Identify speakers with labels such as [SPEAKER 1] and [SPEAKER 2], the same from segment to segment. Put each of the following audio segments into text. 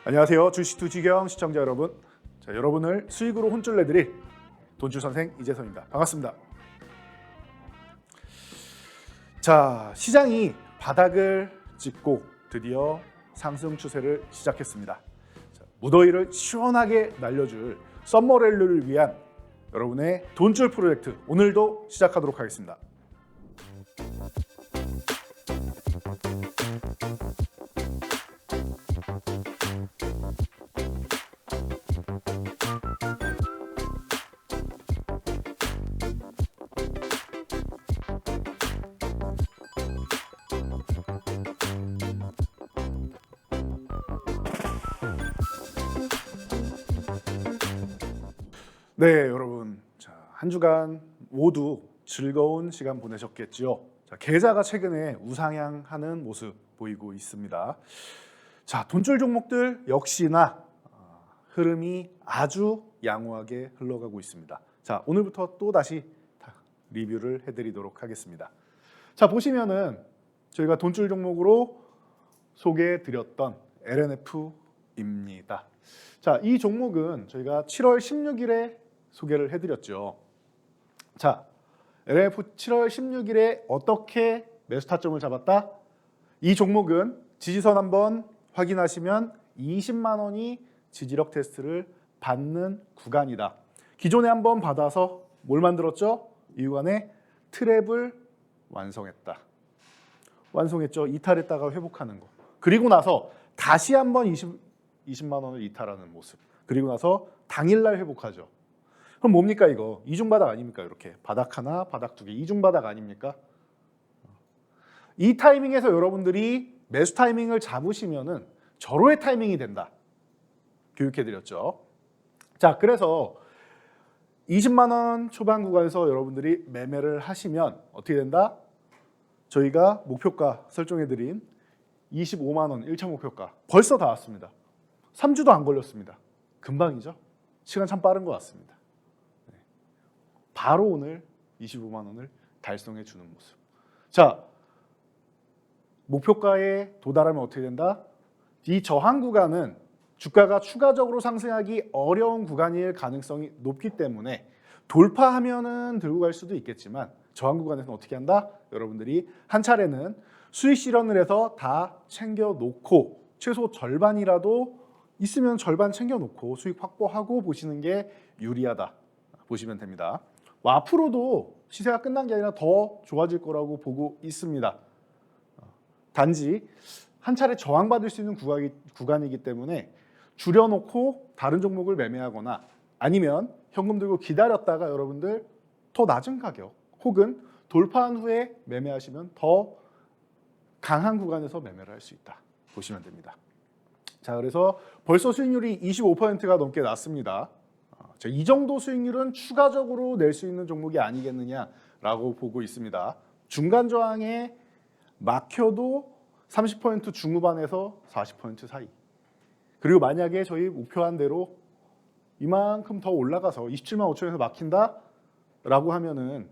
[SPEAKER 1] 안녕하세요. 주식 투지경 시청자 여러분. 자, 여러분을 수익으로 혼쭐 내드릴 돈줄 선생 이재성입니다. 반갑습니다. 자, 시장이 바닥을 찍고 드디어 상승 추세를 시작했습니다. 자, 무더위를 시원하게 날려줄 썸머랠리를 위한 여러분의 돈줄 프로젝트 오늘도 시작하도록 하겠습니다. 네, 여러분. 자, 한 주간 모두 즐거운 시간 보내셨겠지요. 자, 계좌가 최근에 우상향하는 모습 보이고 있습니다. 자, 돈줄 종목들 역시나 흐름이 아주 양호하게 흘러가고 있습니다. 자, 오늘부터 또 다시 리뷰를 해드리도록 하겠습니다. 자, 보시면은 저희가 돈줄 종목으로 소개해드렸던 LNF입니다. 자, 이 종목은 저희가 7월 16일에 소개를 해드렸죠. 자, LNF 7월 16일에 어떻게 매수 타점을 잡았다? 이 종목은 지지선 한번 확인하시면 20만 원이 지지력 테스트를 받는 구간이다. 기존에 한번 받아서 뭘 만들었죠? 이 구간에 트랩을 완성했다. 완성했죠. 이탈했다가 회복하는 거. 그리고 나서 다시 한번 20만 원을 이탈하는 모습. 그리고 나서 당일날 회복하죠. 그럼 뭡니까 이거? 이중바닥 아닙니까? 이렇게 바닥 하나, 바닥 두 개. 이중바닥 아닙니까? 이 타이밍에서 여러분들이 매수 타이밍을 잡으시면은 절호의 타이밍이 된다. 교육해드렸죠. 자, 그래서 20만 원 초반 구간에서 여러분들이 매매를 하시면 어떻게 된다? 저희가 목표가 설정해드린 25만 원 1차 목표가 벌써 다 왔습니다. 3주도 안 걸렸습니다. 금방이죠? 시간 참 빠른 것 같습니다. 바로 오늘 25만 원을 달성해 주는 모습. 자, 목표가에 도달하면 어떻게 된다? 이 저항 구간은 주가가 추가적으로 상승하기 어려운 구간일 가능성이 높기 때문에 돌파하면은 들고 갈 수도 있겠지만 저항 구간에서는 어떻게 한다? 여러분들이 한 차례는 수익 실현을 해서 다 챙겨 놓고 최소 절반이라도 있으면 절반 챙겨 놓고 수익 확보하고 보시는 게 유리하다 보시면 됩니다. 앞으로도 시세가 끝난 게 아니라 더 좋아질 거라고 보고 있습니다. 단지 한 차례 저항받을 수 있는 구간이기 때문에 줄여놓고 다른 종목을 매매하거나 아니면 현금 들고 기다렸다가 여러분들 더 낮은 가격 혹은 돌파한 후에 매매하시면 더 강한 구간에서 매매를 할 수 있다 보시면 됩니다. 자, 그래서 벌써 수익률이 25%가 넘게 났습니다. 이 정도 수익률은 추가적으로 낼 수 있는 종목이 아니겠느냐라고 보고 있습니다. 중간 저항에 막혀도 30% 중후반에서 40% 사이. 그리고 만약에 저희 목표한 대로 이만큼 더 올라가서 27만 5천에서 막힌다라고 하면은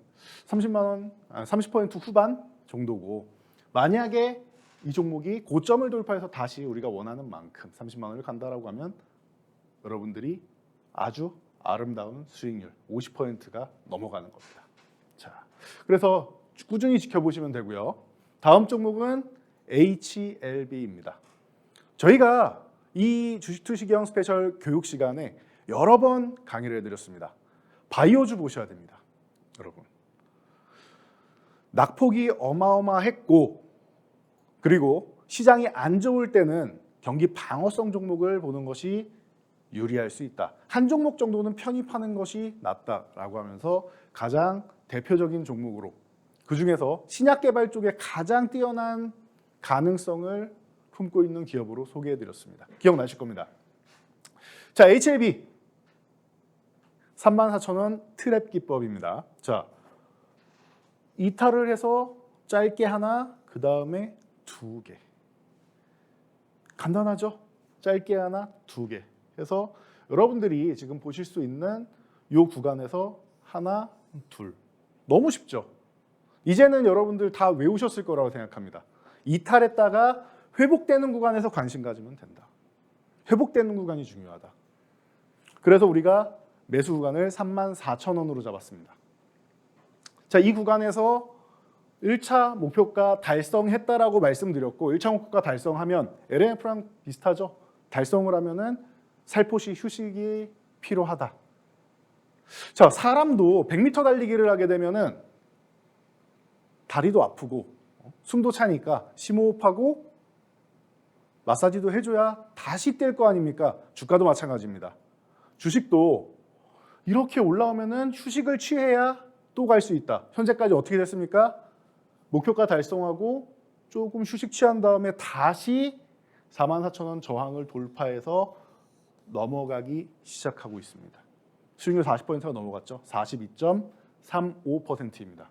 [SPEAKER 1] 30% 후반 정도고, 만약에 이 종목이 고점을 돌파해서 다시 우리가 원하는 만큼 30만 원을 간다라고 하면 여러분들이 아주 아름다운 수익률 50%가 넘어가는 겁니다. 자, 그래서 꾸준히 지켜보시면 되고요. 다음 종목은 HLB입니다. 저희가 이 주식투시경 스페셜 교육 시간에 여러 번 강의를 해드렸습니다. 바이오주 보셔야 됩니다. 여러분, 낙폭이 어마어마했고 그리고 시장이 안 좋을 때는 경기 방어성 종목을 보는 것이 유리할 수 있다. 한 종목 정도는 편입하는 것이 낫다라고 하면서 가장 대표적인 종목으로, 그중에서 신약 개발 쪽에 가장 뛰어난 가능성을 품고 있는 기업으로 소개해드렸습니다. 기억나실 겁니다. 자, HLB 34,000원 트랩 기법입니다. 자, 이탈을 해서 짧게 하나, 그 다음에 두 개. 간단하죠? 짧게 하나, 두 개. 해서 여러분들이 지금 보실 수 있는 이 구간에서 하나, 둘. 너무 쉽죠? 이제는 여러분들 다 외우셨을 거라고 생각합니다. 이탈했다가 회복되는 구간에서 관심 가지면 된다. 회복되는 구간이 중요하다. 그래서 우리가 매수 구간을 34,000원으로 잡았습니다. 자, 이 구간에서 1차 목표가 달성했다라고 말씀드렸고 1차 목표가 달성하면 LNF랑 비슷하죠. 달성을 하면은 살포시 휴식이 필요하다. 자, 사람도 100m 달리기를 하게 되면은 다리도 아프고 숨도 차니까 심호흡하고 마사지도 해줘야 다시 뛸 거 아닙니까? 주가도 마찬가지입니다. 주식도 이렇게 올라오면은 휴식을 취해야 또 갈 수 있다. 현재까지 어떻게 됐습니까? 목표가 달성하고 조금 휴식 취한 다음에 다시 44,000원 저항을 돌파해서 넘어가기 시작하고 있습니다. 수익률 40%가 넘어갔죠. 42.35%입니다.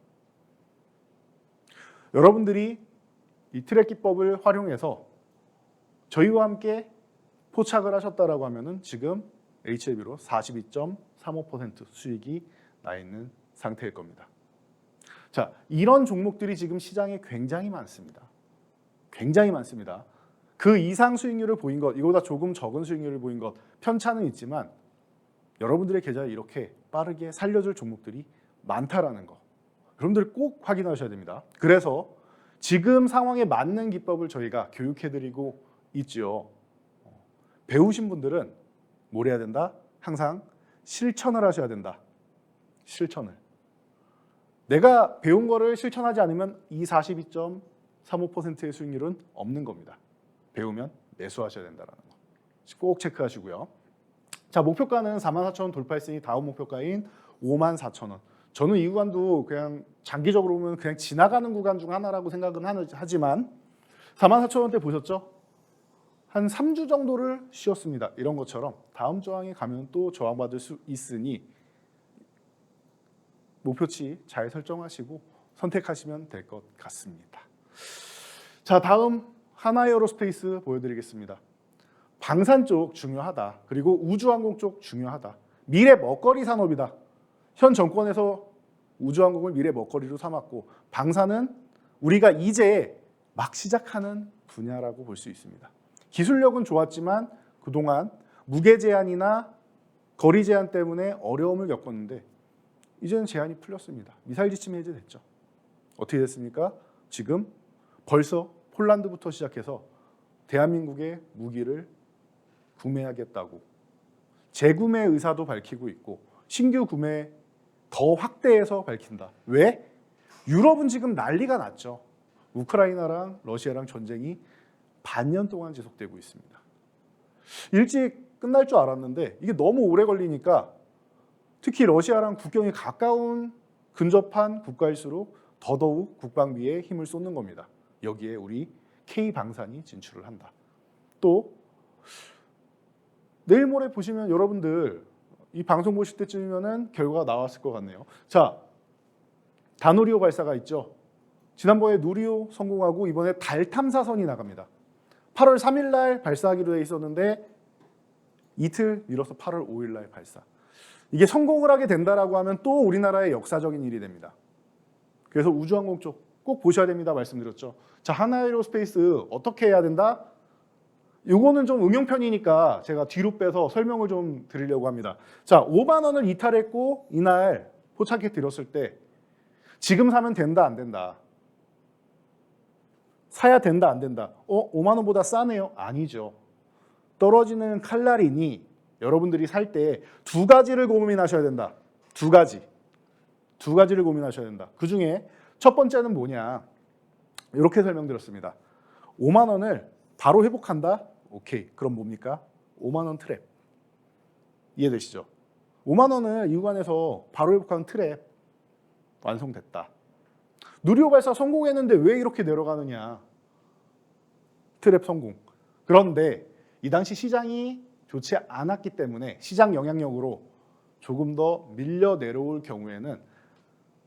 [SPEAKER 1] 여러분들이 이 트랙 기법을 활용해서 저희와 함께 포착을 하셨다라고 하면은 지금 HLB로 42.35% 수익이 나 있는 상태일 겁니다. 자, 이런 종목들이 지금 시장에 굉장히 많습니다. 굉장히 많습니다. 그 이상 수익률을 보인 것, 이거보다 조금 적은 수익률을 보인 것 편차는 있지만 여러분들의 계좌에 이렇게 빠르게 살려줄 종목들이 많다라는 거 여러분들 꼭 확인하셔야 됩니다. 그래서 지금 상황에 맞는 기법을 저희가 교육해드리고 있죠. 배우신 분들은 뭘 해야 된다? 항상 실천을 하셔야 된다. 실천을. 내가 배운 거를 실천하지 않으면 이 42.35%의 수익률은 없는 겁니다. 배우면 매수하셔야 된다는 거. 꼭 체크하시고요. 자, 목표가는 44,000원 돌파했으니 다음 목표가인 54,000원. 저는 이 구간도 그냥 장기적으로 보면 그냥 지나가는 구간 중 하나라고 생각은 하지만 44,000원대 보셨죠? 한 3주 정도를 쉬었습니다. 이런 것처럼 다음 저항에 가면 또 저항받을 수 있으니 목표치 잘 설정하시고 선택하시면 될 것 같습니다. 자, 다음 하나에어로스페이스 보여드리겠습니다. 방산 쪽 중요하다. 그리고 우주항공 쪽 중요하다. 미래 먹거리 산업이다. 현 정권에서 우주항공을 미래 먹거리로 삼았고 방산은 우리가 이제 막 시작하는 분야라고 볼 수 있습니다. 기술력은 좋았지만 그동안 무게 제한이나 거리 제한 때문에 어려움을 겪었는데 이제는 제한이 풀렸습니다. 미사일 지침 해제됐죠. 어떻게 됐습니까? 지금 벌써 폴란드부터 시작해서 대한민국의 무기를 구매하겠다고 재구매 의사도 밝히고 있고 신규 구매 더 확대해서 밝힌다. 왜? 유럽은 지금 난리가 났죠. 우크라이나랑 러시아랑 전쟁이 반년 동안 지속되고 있습니다. 일찍 끝날 줄 알았는데 이게 너무 오래 걸리니까 특히 러시아랑 국경이 가까운 근접한 국가일수록 더더욱 국방비에 힘을 쏟는 겁니다. 여기에 우리 K방산이 진출을 한다. 또 내일 모레 보시면 여러분들 이 방송 보실 때쯤이면은 결과가 나왔을 것 같네요. 자, 다누리호 발사가 있죠. 지난번에 누리호 성공하고 이번에 달 탐사선이 나갑니다. 8월 3일 날 발사하기로 돼 있었는데 이틀 미뤄서 8월 5일 날 발사. 이게 성공을 하게 된다라고 하면 또 우리나라의 역사적인 일이 됩니다. 그래서 우주항공 쪽 꼭 보셔야 됩니다. 말씀드렸죠. 자, 하나에어로스페이스 어떻게 해야 된다? 요거는 좀 응용편이니까 제가 뒤로 빼서 설명을 좀 드리려고 합니다. 자, 5만 원을 이탈했고 이날 포착해 드렸을 때 지금 사면 된다 안 된다? 사야 된다 안 된다? 5만 원보다 싸네요? 아니죠. 떨어지는 칼날이니 여러분들이 살 때 두 가지를 고민하셔야 된다. 두 가지를 고민하셔야 된다. 그 중에 첫 번째는 뭐냐? 이렇게 설명드렸습니다. 5만 원을 바로 회복한다? 오케이. 그럼 뭡니까? 5만 원 트랩. 이해되시죠? 5만 원을 이 구간에서 바로 회복하는 트랩 완성됐다. 누리호 발사 성공했는데 왜 이렇게 내려가느냐? 트랩 성공. 그런데 이 당시 시장이 좋지 않았기 때문에 시장 영향력으로 조금 더 밀려 내려올 경우에는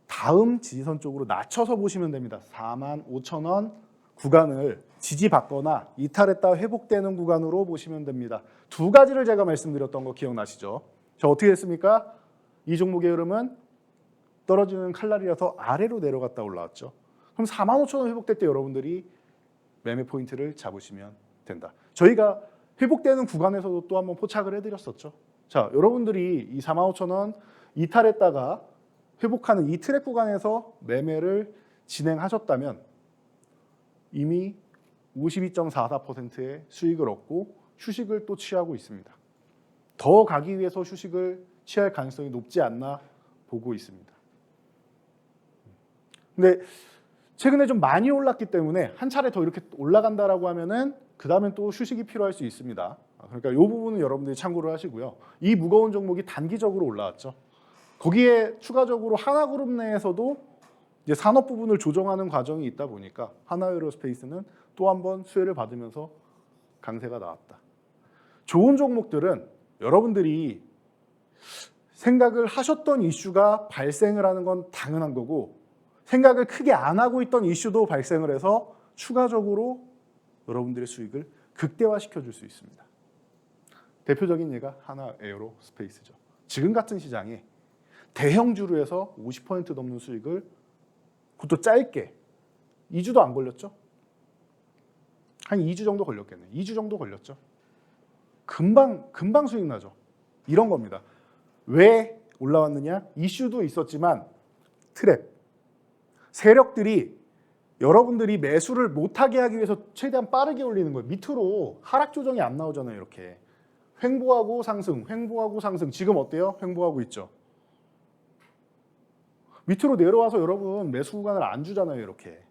[SPEAKER 1] 다음 지지선 쪽으로 낮춰서 보시면 됩니다. 45,000원 구간을 지지받거나 이탈했다 회복되는 구간으로 보시면 됩니다. 두 가지를 제가 말씀드렸던 거 기억나시죠? 자, 어떻게 됐습니까? 이 종목의 흐름은 떨어지는 칼날이라서 아래로 내려갔다 올라왔죠. 그럼 45,000원 회복될 때 여러분들이 매매 포인트를 잡으시면 된다. 저희가 회복되는 구간에서도 또 한번 포착을 해드렸었죠. 자, 여러분들이 이 45,000원 이탈했다가 회복하는 이 트랙 구간에서 매매를 진행하셨다면 이미 52.44%의 수익을 얻고 휴식을 또 취하고 있습니다. 더 가기 위해서 휴식을 취할 가능성이 높지 않나 보고 있습니다. 근데 최근에 좀 많이 올랐기 때문에 한 차례 더 이렇게 올라간다라고 하면은 그 다음엔 또 휴식이 필요할 수 있습니다. 그러니까 이 부분은 여러분들이 참고를 하시고요. 이 무거운 종목이 단기적으로 올라왔죠. 거기에 추가적으로 하나그룹 내에서도 이제 산업 부분을 조정하는 과정이 있다 보니까 하나에어로스페이스는 또 한 번 수혜를 받으면서 강세가 나왔다. 좋은 종목들은 여러분들이 생각을 하셨던 이슈가 발생을 하는 건 당연한 거고 생각을 크게 안 하고 있던 이슈도 발생을 해서 추가적으로 여러분들의 수익을 극대화시켜 줄 수 있습니다. 대표적인 예가 하나에어로스페이스죠. 지금 같은 시장에 대형주로에서 50% 넘는 수익을 그것도 짧게 2주도 안 걸렸죠? 한 2주 정도 걸렸겠네. 2주 정도 걸렸죠. 금방 수익 나죠. 이런 겁니다. 왜 올라왔느냐? 이슈도 있었지만 트랩, 세력들이 여러분들이 매수를 못하게 하기 위해서 최대한 빠르게 올리는 거예요. 밑으로 하락 조정이 안 나오잖아요. 이렇게 횡보하고 상승, 횡보하고 상승. 지금 어때요? 횡보하고 있죠. 밑으로 내려와서 여러분 매수 구간을 안 주잖아요. 이렇게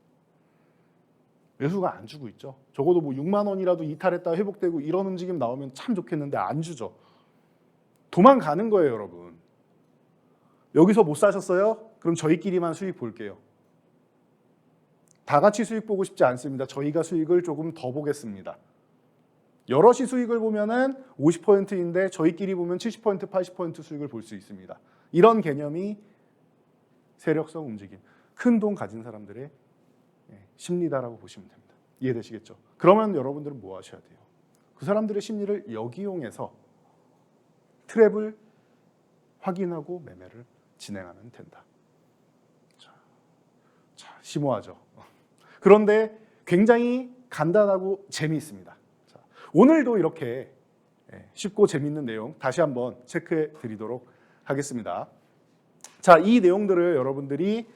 [SPEAKER 1] 매수가 안 주고 있죠. 적어도 뭐 6만 원이라도 이탈했다 회복되고 이런 움직임 나오면 참 좋겠는데 안 주죠. 도망가는 거예요. 여러분 여기서 못 사셨어요? 그럼 저희끼리만 수익 볼게요. 다 같이 수익 보고 싶지 않습니다. 저희가 수익을 조금 더 보겠습니다. 여럿이 수익을 보면은 50%인데 저희끼리 보면 70%, 80% 수익을 볼 수 있습니다. 이런 개념이 세력성 움직임, 큰 돈 가진 사람들의 심리다라고 보시면 됩니다. 이해되시겠죠? 그러면 여러분들은 뭐 하셔야 돼요? 그 사람들의 심리를 역이용해서 트랩을 확인하고 매매를 진행하면 된다. 자, 심오하죠? 그런데 굉장히 간단하고 재미있습니다. 자, 오늘도 이렇게 쉽고 재미있는 내용 다시 한번 체크해 드리도록 하겠습니다. 자, 이 내용들을 여러분들이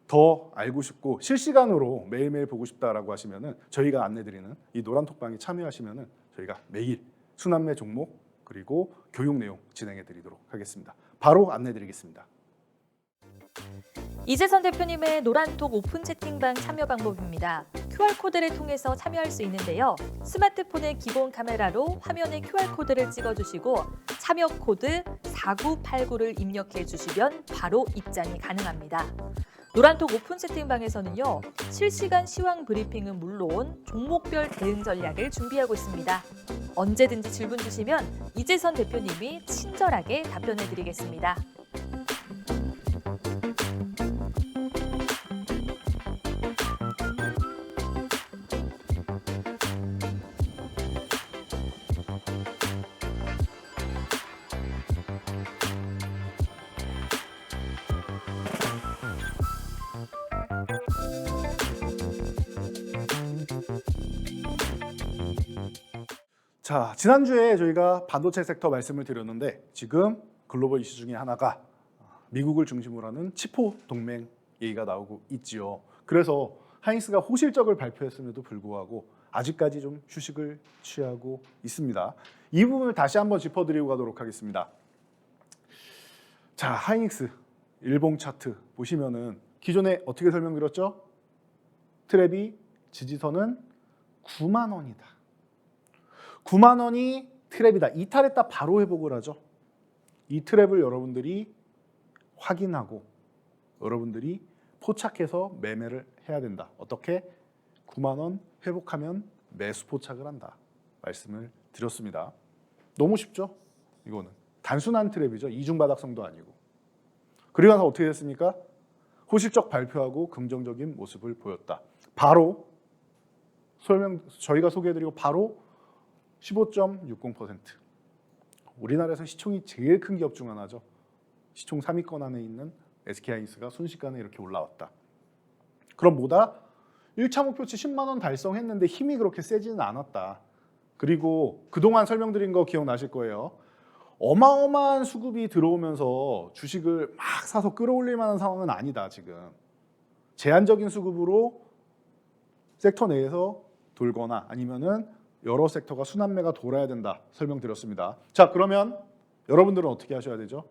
[SPEAKER 1] 더 알고 싶고 실시간으로 매일매일 보고 싶다라고 하시면은 저희가 안내드리는 이 노란톡방에 참여하시면은 저희가 매일 순환매 종목 그리고 교육 내용 진행해 드리도록 하겠습니다. 바로 안내 드리겠습니다.
[SPEAKER 2] 이재선 대표님의 노란톡 오픈 채팅방 참여 방법입니다. QR코드를 통해서 참여할 수 있는데요. 스마트폰의 기본 카메라로 화면에 QR코드를 찍어주시고 참여 코드 4989를 입력해 주시면 바로 입장이 가능합니다. 노란톡 오픈 채팅방에서는요. 실시간 시황 브리핑은 물론 종목별 대응 전략을 준비하고 있습니다. 언제든지 질문 주시면 이재선 대표님이 친절하게 답변해 드리겠습니다.
[SPEAKER 1] 자, 지난주에 저희가 반도체 섹터 말씀을 드렸는데 지금 글로벌 이슈 중에 하나가 미국을 중심으로 하는 치포 동맹 얘기가 나오고 있지요. 그래서 하이닉스가 호실적을 발표했음에도 불구하고 아직까지 좀 휴식을 취하고 있습니다. 이 부분을 다시 한번 짚어드리고 가도록 하겠습니다. 자, 하이닉스 일봉 차트 보시면은 기존에 어떻게 설명드렸죠? 트랩이 지지선은 9만 원이다. 9만 원이 트랩이다. 이탈했다 바로 회복을 하죠. 이 트랩을 여러분들이 확인하고 여러분들이 포착해서 매매를 해야 된다. 어떻게? 9만 원 회복하면 매수 포착을 한다. 말씀을 드렸습니다. 너무 쉽죠? 이거는 단순한 트랩이죠. 이중바닥성도 아니고. 그리고 나서 어떻게 됐습니까? 호실적 발표하고 긍정적인 모습을 보였다. 바로 저희가 소개해드리고 바로 15.60%. 우리나라에서 시총이 제일 큰 기업 중 하나죠. 시총 3위권 안에 있는 SK하이닉스가 순식간에 이렇게 올라왔다. 그럼 뭐다? 1차 목표치 10만 원 달성했는데 힘이 그렇게 세지는 않았다. 그리고 그동안 설명드린 거 기억나실 거예요. 어마어마한 수급이 들어오면서 주식을 막 사서 끌어올릴 만한 상황은 아니다, 지금. 제한적인 수급으로 섹터 내에서 돌거나 아니면은 여러 섹터가 순환매가 돌아야 된다 설명드렸습니다. 자, 그러면 여러분들은 어떻게 하셔야 되죠?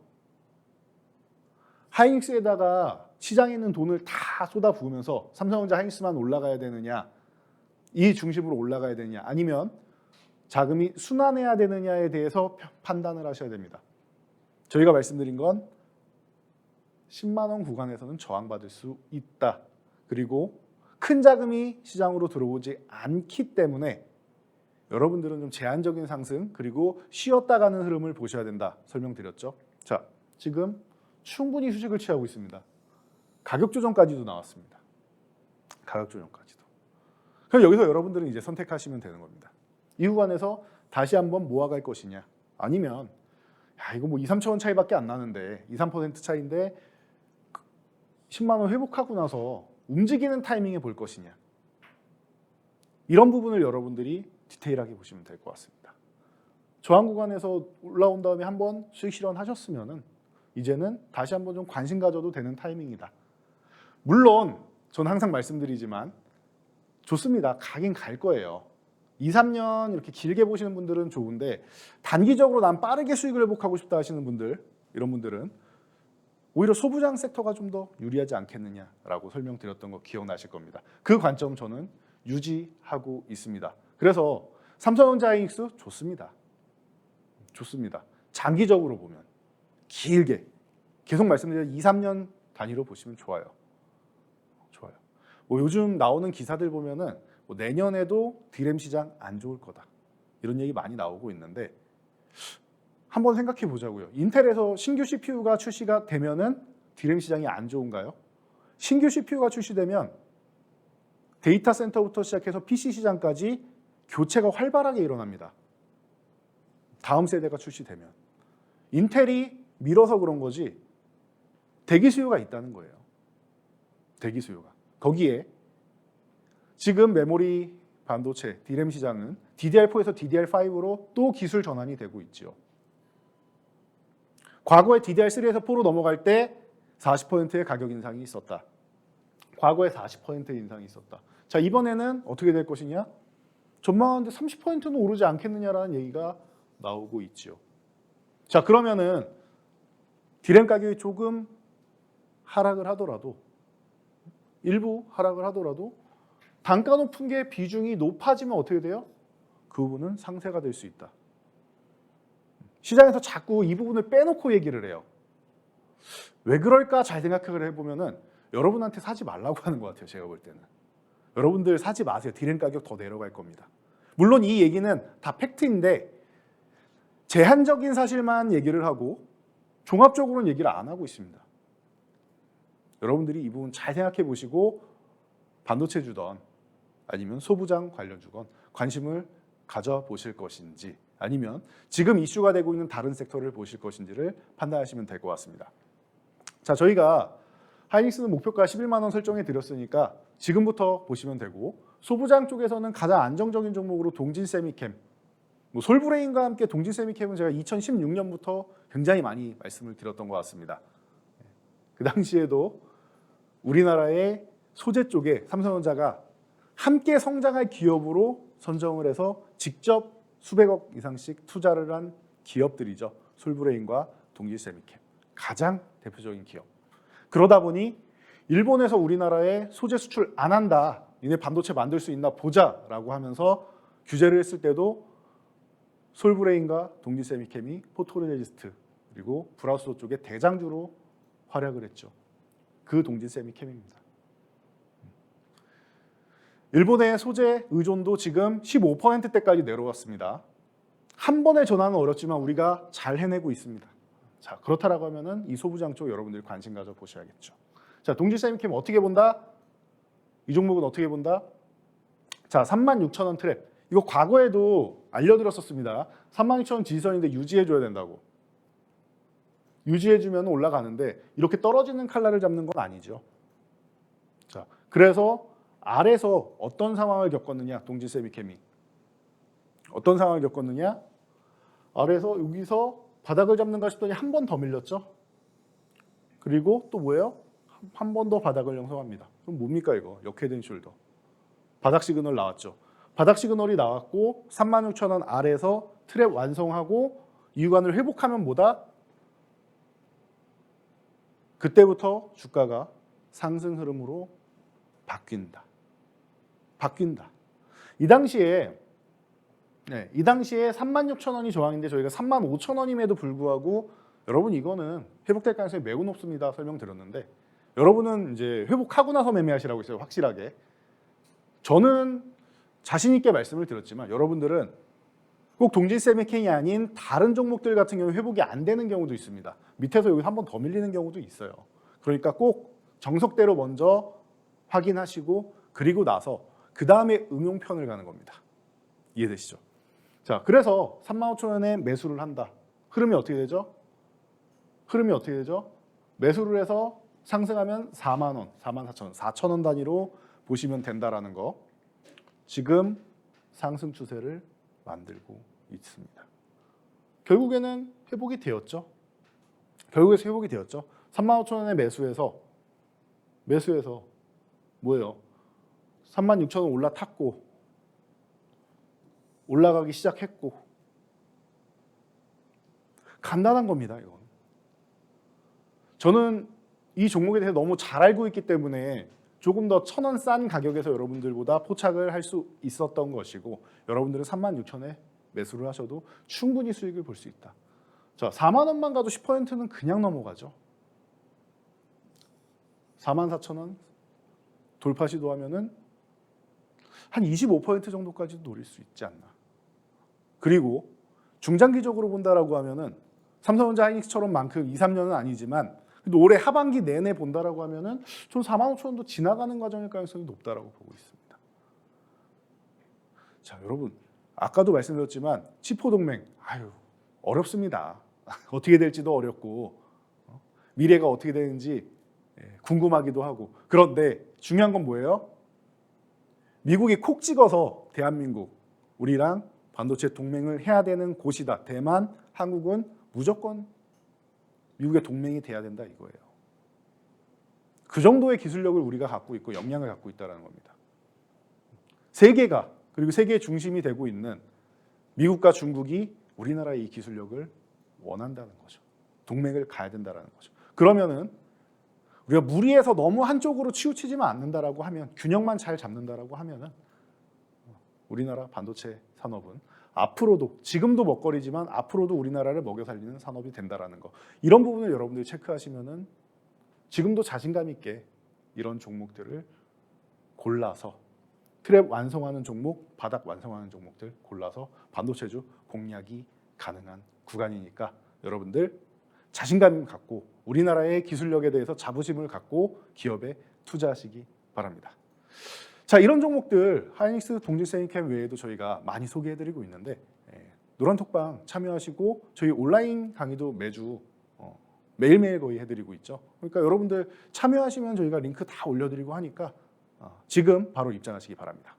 [SPEAKER 1] 하이닉스에다가 시장에 있는 돈을 다 쏟아부으면서 삼성전자 하이닉스만 올라가야 되느냐, 이 중심으로 올라가야 되느냐, 아니면 자금이 순환해야 되느냐에 대해서 판단을 하셔야 됩니다. 저희가 말씀드린 건 10만 원 구간에서는 저항받을 수 있다. 그리고 큰 자금이 시장으로 들어오지 않기 때문에 여러분들은 좀 제한적인 상승 그리고 쉬었다 가는 흐름을 보셔야 된다 설명드렸죠. 자, 지금 충분히 휴식을 취하고 있습니다. 가격 조정까지도 나왔습니다. 가격 조정까지도. 그럼 여기서 여러분들은 이제 선택하시면 되는 겁니다. 이 구간에서 다시 한번 모아갈 것이냐, 아니면 야, 이거 뭐 2, 3천 원 차이밖에 안 나는데 2, 3% 차이인데 10만 원 회복하고 나서 움직이는 타이밍에 볼 것이냐, 이런 부분을 여러분들이 디테일하게 보시면 될 것 같습니다. 저항 구간에서 올라온 다음에 한번 수익 실현하셨으면은 이제는 다시 한번 좀 관심 가져도 되는 타이밍이다. 물론 저는 항상 말씀드리지만 좋습니다. 가긴 갈 거예요. 2, 3년 이렇게 길게 보시는 분들은 좋은데 단기적으로 난 빠르게 수익을 회복하고 싶다 하시는 분들, 이런 분들은 오히려 소부장 섹터가 좀 더 유리하지 않겠느냐라고 설명드렸던 거 기억나실 겁니다. 그 관점 저는 유지하고 있습니다. 그래서 삼성전자 하이닉스 좋습니다. 좋습니다. 장기적으로 보면 길게 계속 말씀드린 2, 3년 단위로 보시면 좋아요. 좋아요. 뭐 요즘 나오는 기사들 보면은 뭐 내년에도 디램 시장 안 좋을 거다, 이런 얘기 많이 나오고 있는데 한번 생각해 보자고요. 인텔에서 신규 CPU가 출시가 되면은 디램 시장이 안 좋은가요? 신규 CPU가 출시되면 데이터 센터부터 시작해서 PC 시장까지 교체가 활발하게 일어납니다. 다음 세대가 출시되면. 인텔이 밀어서 그런 거지 대기 수요가 있다는 거예요. 대기 수요가. 거기에 지금 메모리 반도체 디램 시장은 DDR4에서 DDR5로 또 기술 전환이 되고 있죠. 과거에 DDR3에서 4로 넘어갈 때 40%의 가격 인상이 있었다. 과거에 40%의 인상이 있었다. 자, 이번에는 어떻게 될 것이냐? 전망하는데 30%는 오르지 않겠느냐라는 얘기가 나오고 있죠. 자, 그러면은 디램 가격이 조금 하락을 하더라도, 일부 하락을 하더라도 단가 높은 게 비중이 높아지면 어떻게 돼요? 그 부분은 상세가 될 수 있다. 시장에서 자꾸 이 부분을 빼놓고 얘기를 해요. 왜 그럴까 잘 생각을 해보면은 여러분한테 사지 말라고 하는 것 같아요. 제가 볼 때는. 여러분들 사지 마세요. 디램 가격 더 내려갈 겁니다. 물론 이 얘기는 다 팩트인데 제한적인 사실만 얘기를 하고 종합적으로는 얘기를 안 하고 있습니다. 여러분들이 이 부분 잘 생각해 보시고 반도체 주던 아니면 소부장 관련 주건 관심을 가져보실 것인지, 아니면 지금 이슈가 되고 있는 다른 섹터를 보실 것인지를 판단하시면 될 것 같습니다. 자, 저희가 하이닉스는 목표가 11만 원 설정해 드렸으니까 지금부터 보시면 되고, 소부장 쪽에서는 가장 안정적인 종목으로 동진 세미캠, 뭐 솔브레인과 함께 동진 세미캠은 제가 2016년부터 굉장히 많이 말씀을 드렸던 것 같습니다. 그 당시에도 우리나라의 소재 쪽에 삼성전자가 함께 성장할 기업으로 선정을 해서 직접 수백억 이상씩 투자를 한 기업들이죠. 솔브레인과 동진 세미캠, 가장 대표적인 기업. 그러다 보니 일본에서 우리나라에 소재 수출 안 한다, 니네 반도체 만들 수 있나 보자라고 하면서 규제를 했을 때도 솔브레인과 동진 세미캠이 포토레지스트 그리고 브라우스도 쪽의 대장주로 활약을 했죠. 그 동진 세미캠입니다. 일본의 소재 의존도 지금 15%대까지 내려왔습니다. 한 번의 전환은 어렵지만 우리가 잘 해내고 있습니다. 자, 그렇다라고 하면은 이 소부장 쪽 여러분들이 관심 가져 보셔야겠죠. 자, 동진 세미캠 어떻게 본다? 이 종목은 어떻게 본다? 자, 36,000원 트랩. 이거 과거에도 알려드렸었습니다. 36,000원 지지선인데 유지해줘야 된다고. 유지해주면 올라가는데 이렇게 떨어지는 칼날을 잡는 건 아니죠. 자, 그래서 아래서 어떤 상황을 겪었느냐, 동진 세미캠이 어떤 상황을 겪었느냐? 아래에서 여기서 바닥을 잡는가 싶더니 한 번 더 밀렸죠. 그리고 또 뭐예요? 한 번 더 바닥을 형성합니다. 그럼 뭡니까 이거? 역헤드 앤 숄더. 바닥 시그널 나왔죠. 바닥 시그널이 나왔고 36,000원 아래에서 트랩 완성하고 이 구간을 회복하면 뭐다? 그때부터 주가가 상승 흐름으로 바뀐다. 이 당시에 36,000원이 저항인데 저희가 35,000원임에도 불구하고 여러분 이거는 회복될 가능성이 매우 높습니다. 설명드렸는데 여러분은 이제 회복하고 나서 매매하시라고 했어요. 확실하게. 저는 자신 있게 말씀을 드렸지만 여러분들은 꼭 동질세 메킹이 아닌 다른 종목들 같은 경우 회복이 안 되는 경우도 있습니다. 밑에서 여기 한 번 더 밀리는 경우도 있어요. 그러니까 꼭 정석대로 먼저 확인하시고 그리고 나서 그 다음에 응용편을 가는 겁니다. 이해되시죠? 자, 그래서 35,000원에 매수를 한다. 흐름이 어떻게 되죠? 매수를 해서 상승하면 4만 원, 44,000원, 4,000원 단위로 보시면 된다라는 거. 지금 상승 추세를 만들고 있습니다. 결국에는 회복이 되었죠. 35,000원에 매수해서 뭐예요? 36,000원 올라탔고 올라가기 시작했고 간단한 겁니다. 이건. 저는 이 종목에 대해서 너무 잘 알고 있기 때문에 조금 더 1,000원 싼 가격에서 여러분들보다 포착을 할 수 있었던 것이고 여러분들은 36,000원에 매수를 하셔도 충분히 수익을 볼 수 있다. 자, 4만 원만 가도 10%는 그냥 넘어가죠. 44,000원 돌파 시도하면은 한 25% 정도까지 노릴 수 있지 않나. 그리고 중장기적으로 본다라고 하면은 삼성전자 하이닉스처럼 만큼 2, 3년은 아니지만 그래도 올해 하반기 내내 본다라고 하면은 전 45,000원도 지나가는 과정일 가능성이 높다라고 보고 있습니다. 자, 여러분 아까도 말씀드렸지만 치포 동맹 어렵습니다. 어떻게 될지도 어렵고 미래가 어떻게 되는지 궁금하기도 하고 그런데 중요한 건 뭐예요? 미국이 콕 찍어서 대한민국 우리랑 반도체 동맹을 해야 되는 곳이다. 대만, 한국은 무조건 미국의 동맹이 돼야 된다 이거예요. 그 정도의 기술력을 우리가 갖고 있고 역량을 갖고 있다는 겁니다. 세계가 그리고 세계의 중심이 되고 있는 미국과 중국이 우리나라의 이 기술력을 원한다는 거죠. 동맹을 가야 된다는 거죠. 그러면은 우리가 무리해서 너무 한쪽으로 치우치지만 않는다라고 하면 균형만 잘 잡는다라고 하면은 우리나라 반도체 산업은 앞으로도 지금도 먹거리지만 앞으로도 우리나라를 먹여 살리는 산업이 된다라는 거. 이런 부분을 여러분들이 체크하시면은 지금도 자신감 있게 이런 종목들을 골라서 트랩 완성하는 종목, 바닥 완성하는 종목들 골라서 반도체주 공략이 가능한 구간이니까 여러분들 자신감 갖고 우리나라의 기술력에 대해서 자부심을 갖고 기업에 투자하시기 바랍니다. 자, 이런 종목들 하이닉스, 동질세미캠 외에도 저희가 많이 소개해드리고 있는데 노란톡방 참여하시고 저희 온라인 강의도 매주 매일매일 거의 해드리고 있죠. 그러니까 여러분들 참여하시면 저희가 링크 다 올려드리고 하니까 지금 바로 입장하시기 바랍니다.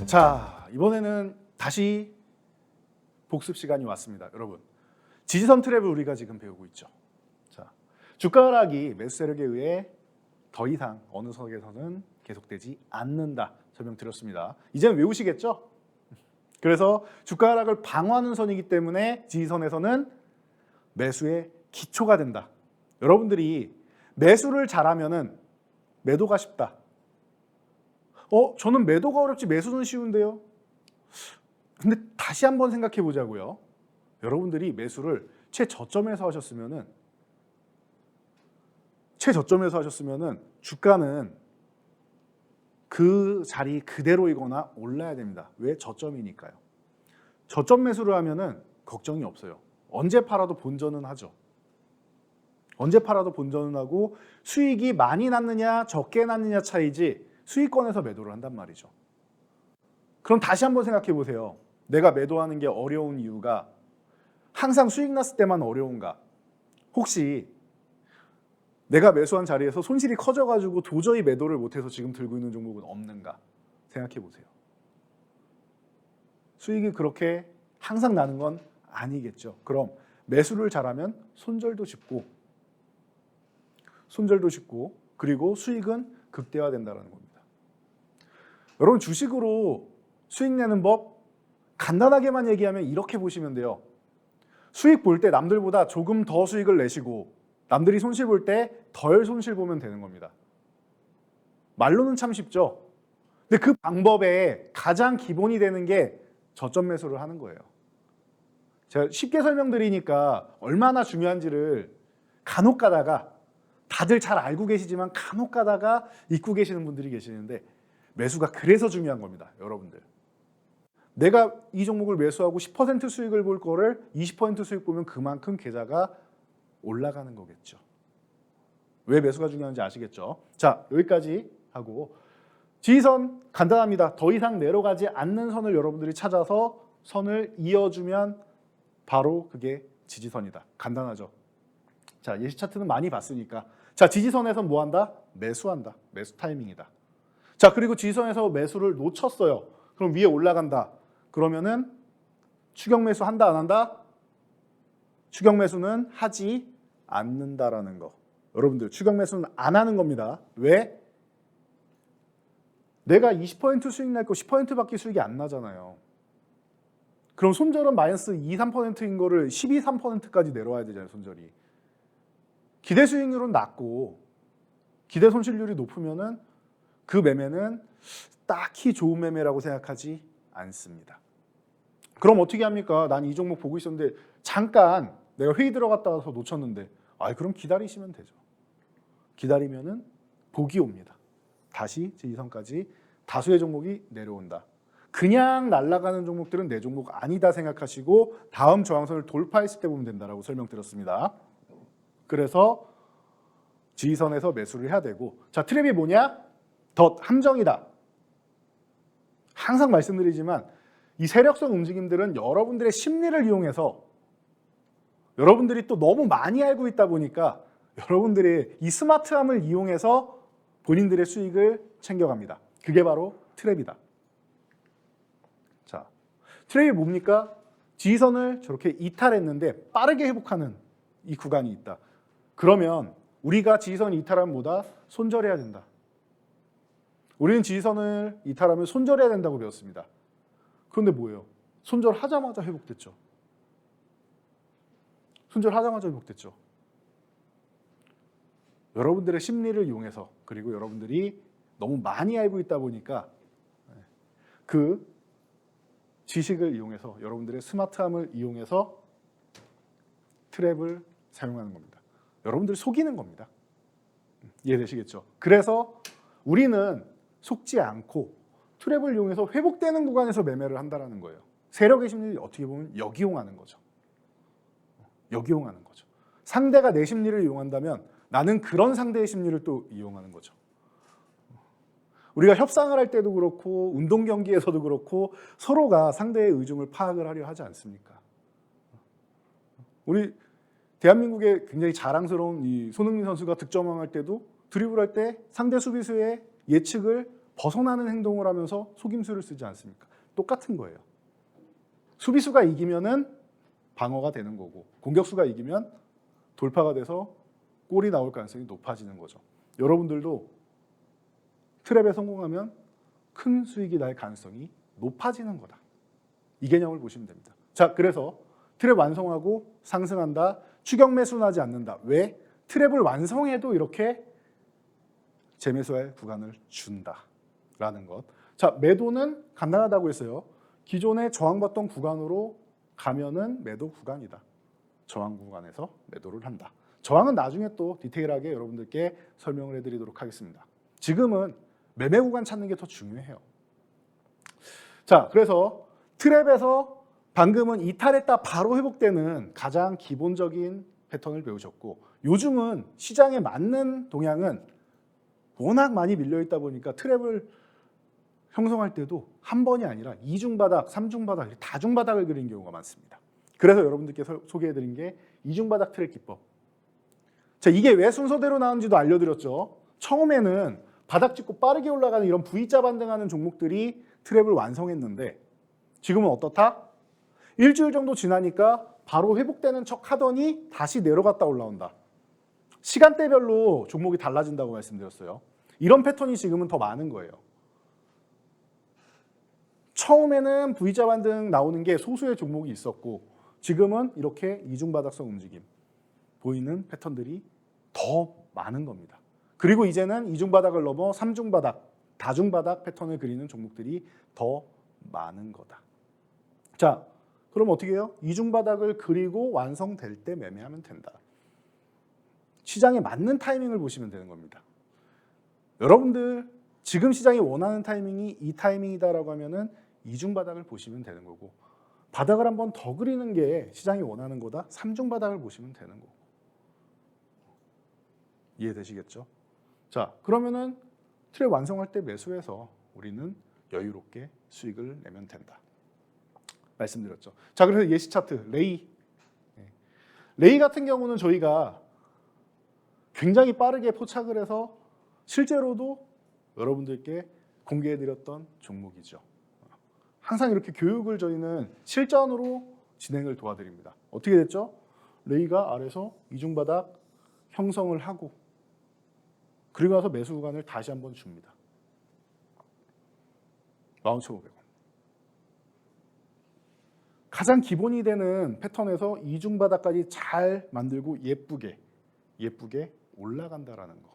[SPEAKER 1] 자, 이번에는 다시 복습 시간이 왔습니다. 여러분, 지지선 트랩을 우리가 지금 배우고 있죠. 자, 주가 하락이 매수 세력에 의해 더 이상 어느 선에서는 계속되지 않는다 설명드렸습니다. 이제는 외우시겠죠? 그래서 주가 하락을 방어하는 선이기 때문에 지지선에서는 매수의 기초가 된다. 여러분들이 매수를 잘하면은 매도가 쉽다. 저는 매도가 어렵지 매수는 쉬운데요. 근데 다시 한번 생각해 보자고요. 여러분들이 매수를 최저점에서 하셨으면은 주가는 그 자리 그대로이거나 올라야 됩니다. 왜? 저점이니까요. 저점 매수를 하면은 걱정이 없어요. 언제 팔아도 본전은 하죠. 언제 팔아도 본전은 하고 수익이 많이 났느냐 적게 났느냐 차이지 수익권에서 매도를 한단 말이죠. 그럼 다시 한번 생각해 보세요. 내가 매도하는 게 어려운 이유가 항상 수익 났을 때만 어려운가? 혹시 내가 매수한 자리에서 손실이 커져가지고 도저히 매도를 못해서 지금 들고 있는 종목은 없는가? 생각해 보세요. 수익이 그렇게 항상 나는 건 아니겠죠. 그럼 매수를 잘하면 손절도 쉽고 그리고 수익은 극대화된다는 겁니다. 여러분 주식으로 수익 내는 법 간단하게만 얘기하면 이렇게 보시면 돼요. 수익 볼 때 남들보다 조금 더 수익을 내시고 남들이 손실 볼 때 덜 손실 보면 되는 겁니다. 말로는 참 쉽죠. 근데 그 방법의 가장 기본이 되는 게 저점 매수를 하는 거예요. 제가 쉽게 설명드리니까 얼마나 중요한지를 간혹 가다가 다들 잘 알고 계시지만 간혹 가다가 잊고 계시는 분들이 계시는데 매수가 그래서 중요한 겁니다. 여러분들. 내가 이 종목을 매수하고 10% 수익을 볼 거를 20% 수익 보면 그만큼 계좌가 올라가는 거겠죠. 왜 매수가 중요한지 아시겠죠? 자, 여기까지 하고 지지선 간단합니다. 더 이상 내려가지 않는 선을 여러분들이 찾아서 선을 이어주면 바로 그게 지지선이다. 간단하죠? 자, 예시 차트는 많이 봤으니까. 자, 지지선에서 뭐 한다? 매수한다. 매수 타이밍이다. 자, 그리고 지지선에서 매수를 놓쳤어요. 그럼 위에 올라간다. 그러면은 추격 매수 한다 안 한다? 추격 매수는 하지 않는다라는 거. 여러분들 추격 매수는 안 하는 겁니다. 왜? 내가 20% 수익 날 거 10%밖에 수익이 안 나잖아요. 그럼 손절은 마이너스 2, 3%인 거를 12, 3%까지 내려와야 되잖아요. 손절이. 기대 수익률은 낮고 기대 손실률이 높으면은 그 매매는 딱히 좋은 매매라고 생각하지 않습니다. 그럼 어떻게 합니까? 난 이 종목 보고 있었는데 잠깐 내가 회의 들어갔다 와서 놓쳤는데 그럼 기다리시면 되죠. 기다리면은 복이 옵니다. 다시 지지선까지 다수의 종목이 내려온다. 그냥 날아가는 종목들은 내 종목 아니다 생각하시고 다음 저항선을 돌파했을 때 보면 된다라고 설명드렸습니다. 그래서 지지선에서 매수를 해야 되고 자, 트랩이 뭐냐? 덧 함정이다. 항상 말씀드리지만 이 세력성 움직임들은 여러분들의 심리를 이용해서 여러분들이 또 너무 많이 알고 있다 보니까 여러분들의 이 스마트함을 이용해서 본인들의 수익을 챙겨갑니다. 그게 바로 트랩이다. 자, 트랩이 뭡니까? 지지선을 저렇게 이탈했는데 빠르게 회복하는 이 구간이 있다. 그러면 우리가 지지선 이탈하면 뭐다? 손절해야 된다. 우리는 지지선을 이탈하면 손절해야 된다고 배웠습니다. 그런데 뭐예요? 손절하자마자 회복됐죠. 손절하자마자 회복됐죠. 여러분들의 심리를 이용해서 그리고 여러분들이 너무 많이 알고 있다 보니까 그 지식을 이용해서 여러분들의 스마트함을 이용해서 트랩을 사용하는 겁니다. 여러분들을 속이는 겁니다. 이해되시겠죠? 그래서 우리는 속지 않고 트랩을 이용해서 회복되는 구간에서 매매를 한다는 거예요. 세력의 심리를 어떻게 보면 역이용하는 거죠. 역이용하는 거죠. 상대가 내 심리를 이용한다면 나는 그런 상대의 심리를 또 이용하는 거죠. 우리가 협상을 할 때도 그렇고 운동 경기에서도 그렇고 서로가 상대의 의중을 파악을 하려 하지 않습니까? 우리 대한민국의 굉장히 자랑스러운 이 손흥민 선수가 득점왕할 때도 드리블할 때 상대 수비수의 예측을 벗어나는 행동을 하면서 속임수를 쓰지 않습니까? 똑같은 거예요. 수비수가 이기면은 방어가 되는 거고 공격수가 이기면 돌파가 돼서 골이 나올 가능성이 높아지는 거죠. 여러분들도 트랩에 성공하면 큰 수익이 날 가능성이 높아지는 거다. 이 개념을 보시면 됩니다. 자, 그래서 트랩 완성하고 상승한다. 추격 매수는 하지 않는다. 왜? 트랩을 완성해도 이렇게 재매수할 구간을 준다라는 것. 자, 매도는 간단하다고 했어요. 기존에 저항받던 구간으로 가면은 매도 구간이다. 저항 구간에서 매도를 한다. 저항은 나중에 또 디테일하게 여러분들께 설명을 해드리도록 하겠습니다. 지금은 매매 구간 찾는 게 더 중요해요. 자, 그래서 트랩에서 방금은 이탈했다 바로 회복되는 가장 기본적인 패턴을 배우셨고 요즘은 시장에 맞는 동향은 워낙 많이 밀려있다 보니까 트랩을 형성할 때도 한 번이 아니라 이중바닥, 삼중바닥, 다중바닥을 그린 경우가 많습니다. 그래서 여러분들께 소개해드린 게 이중바닥 트랩 기법. 자, 이게 왜 순서대로 나오는지도 알려드렸죠. 처음에는 바닥 짚고 빠르게 올라가는 이런 V자 반등하는 종목들이 트랩을 완성했는데 지금은 어떻다? 일주일 정도 지나니까 바로 회복되는 척 하더니 다시 내려갔다 올라온다. 시간대별로 종목이 달라진다고 말씀드렸어요. 이런 패턴이 지금은 더 많은 거예요. 처음에는 V자 반등 나오는 게 소수의 종목이 있었고 지금은 이렇게 이중바닥성 움직임 보이는 패턴들이 더 많은 겁니다. 그리고 이제는 이중바닥을 넘어 삼중바닥, 다중바닥 패턴을 그리는 종목들이 더 많은 거다. 자, 그럼 어떻게 해요? 이중바닥을 그리고 완성될 때 매매하면 된다. 시장에 맞는 타이밍을 보시면 되는 겁니다. 여러분들 지금 시장이 원하는 타이밍이 이 타이밍이다라고 하면은 이중바닥을 보시면 되는 거고 바닥을 한번 더 그리는 게 시장이 원하는 거다. 삼중바닥을 보시면 되는 거고. 이해되시겠죠? 자, 그러면은 트랩 완성할 때 매수해서 우리는 여유롭게 수익을 내면 된다. 말씀드렸죠. 자, 그래서 예시 차트 레이. 레이 같은 경우는 저희가 굉장히 빠르게 포착을 해서 실제로도 여러분들께 공개해드렸던 종목이죠. 항상 이렇게 교육을 저희는 실전으로 진행을 도와드립니다. 어떻게 됐죠? 레이가 아래서 이중바닥 형성을 하고 그리고 나서 매수 구간을 다시 한번 줍니다. 17,500원. 가장 기본이 되는 패턴에서 이중바닥까지 잘 만들고 예쁘게 올라간다라는 거.